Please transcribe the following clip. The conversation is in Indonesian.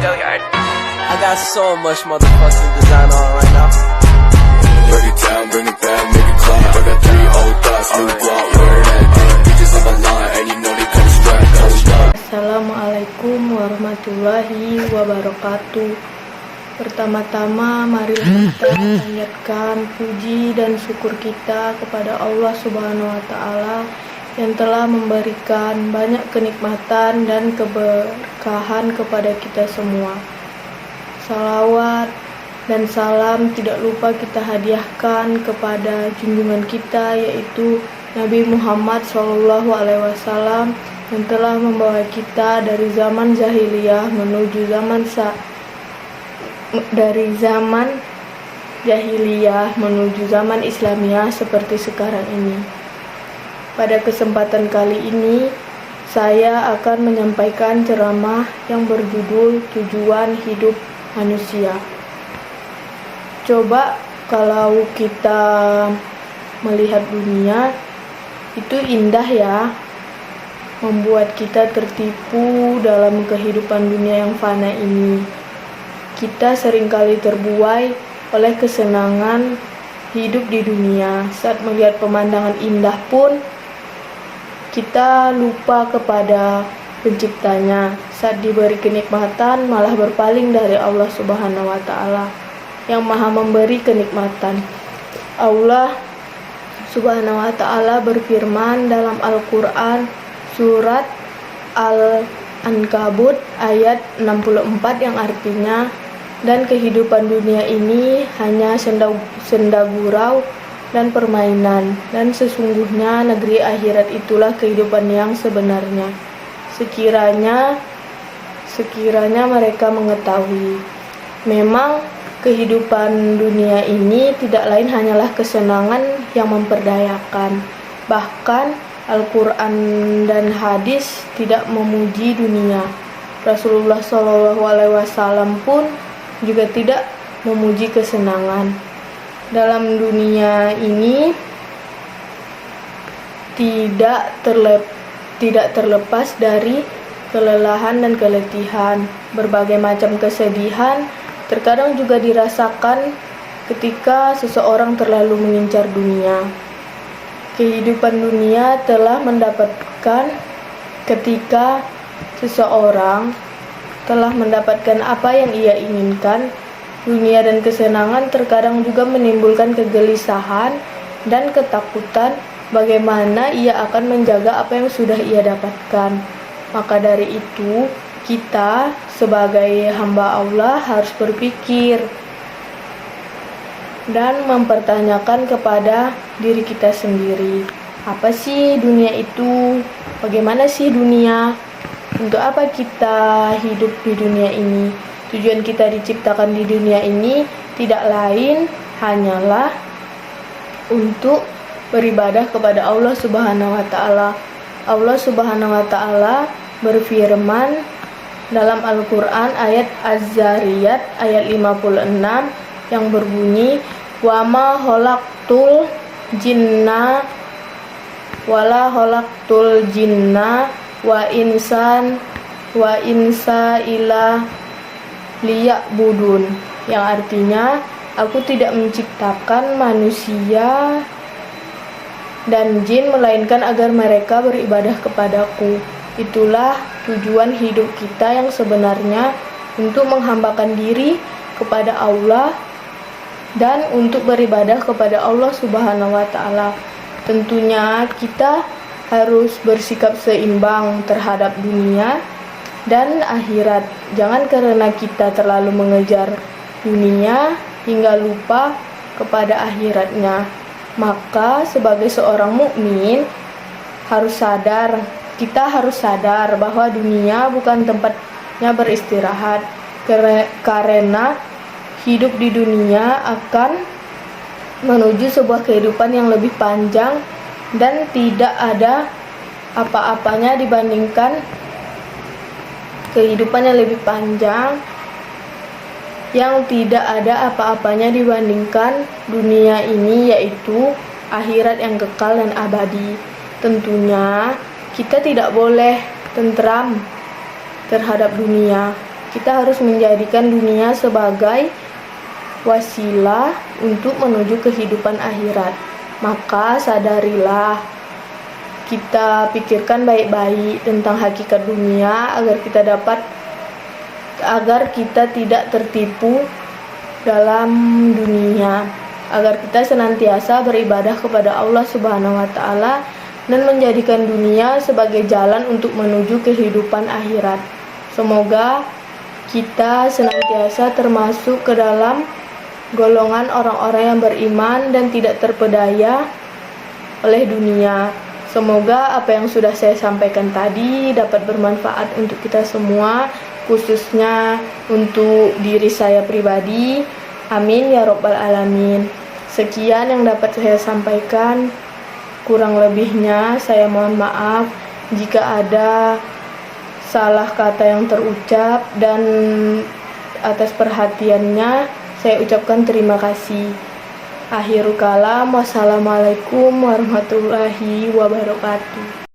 I got so much motherfucking design on right now. Break it down, bring it back, make it clap. I got 3 old thoughts, new guap, where that thing. Bitches on my line, and you know they come strapped, hold up. Assalamualaikum warahmatullahi wabarakatuh. Pertama-tama marilah kita panjatkan puji dan syukur kita kepada Allah Subhanahu wa Ta'ala yang telah memberikan banyak kenikmatan dan keberkahan kepada kita semua. Salawat dan salam tidak lupa kita hadiahkan kepada junjungan kita, yaitu Nabi Muhammad SAW, yang telah membawa kita dari zaman jahiliyah menuju zaman Islamiyah seperti sekarang ini. Pada kesempatan kali ini, saya akan menyampaikan ceramah yang berjudul Tujuan Hidup Manusia. Coba kalau kita melihat dunia, itu indah ya, membuat kita tertipu dalam kehidupan dunia yang fana ini. Kita seringkali terbuai oleh kesenangan hidup di dunia. Saat melihat pemandangan indah pun, kita lupa kepada penciptanya. Saat diberi kenikmatan, malah berpaling dari Allah Subhanahu wa Ta'ala yang Maha memberi kenikmatan. Allah Subhanahu wa Ta'ala berfirman dalam Al-Quran surat Al-Ankabut ayat 64 yang artinya, dan kehidupan dunia ini hanya senda gurau dan permainan, dan sesungguhnya negeri akhirat itulah kehidupan yang sebenarnya. Sekiranya mereka mengetahui. Memang kehidupan dunia ini tidak lain hanyalah kesenangan yang memperdayakan. Bahkan Al-Quran dan hadis tidak memuji dunia. Rasulullah SAW pun juga tidak memuji kesenangan. Dalam dunia ini tidak terlepas dari kelelahan dan keletihan. Berbagai macam kesedihan terkadang juga dirasakan ketika seseorang terlalu mengincar dunia. Kehidupan dunia telah mendapatkan ketika seseorang telah mendapatkan apa yang ia inginkan. Dunia dan kesenangan terkadang juga menimbulkan kegelisahan dan ketakutan bagaimana ia akan menjaga apa yang sudah ia dapatkan. Maka dari itu, kita sebagai hamba Allah harus berpikir dan mempertanyakan kepada diri kita sendiri. Apa sih dunia itu? Bagaimana sih dunia? Untuk apa kita hidup di dunia ini? Tujuan kita diciptakan di dunia ini tidak lain hanyalah untuk beribadah kepada Allah Subhanahu wa Ta'ala. Allah Subhanahu wa Ta'ala berfirman dalam Al-Quran ayat Az-Zariyat ayat 56 yang berbunyi, wa ma khalaqtul jinna wala khalaqtul jinna wa insa illa liya'budun, yang artinya aku tidak menciptakan manusia dan jin melainkan agar mereka beribadah kepadaku. Itulah tujuan hidup kita yang sebenarnya, untuk menghambakan diri kepada Allah dan untuk beribadah kepada Allah Subhanahu wa Ta'ala. Tentunya kita harus bersikap seimbang terhadap dunia dan akhirat. Jangan karena kita terlalu mengejar dunia hingga lupa kepada akhiratnya. Maka sebagai seorang mukmin kita harus sadar bahwa dunia bukan tempatnya beristirahat, karena hidup di dunia akan menuju sebuah kehidupan yang lebih panjang dan tidak ada apa-apanya dibandingkan kehidupan yang lebih panjang yang tidak ada apa-apanya dibandingkan dunia ini, yaitu akhirat yang kekal dan abadi. Tentunya kita tidak boleh tentram terhadap dunia, Kita harus menjadikan dunia sebagai wasilah untuk menuju kehidupan akhirat. Maka sadarilah, kita pikirkan baik-baik tentang hakikat dunia agar kita tidak tertipu dalam dunia, agar kita senantiasa beribadah kepada Allah Subhanahu wa taala dan menjadikan dunia sebagai jalan untuk menuju kehidupan akhirat. Semoga kita senantiasa termasuk ke dalam golongan orang-orang yang beriman dan tidak terpedaya oleh dunia. Semoga apa yang sudah saya sampaikan tadi dapat bermanfaat untuk kita semua, khususnya untuk diri saya pribadi. Amin ya Rabbal Alamin. Sekian yang dapat saya sampaikan. Kurang lebihnya saya mohon maaf jika ada salah kata yang terucap, dan atas perhatiannya saya ucapkan terima kasih. Akhirul kalam, wassalamualaikum warahmatullahi wabarakatuh.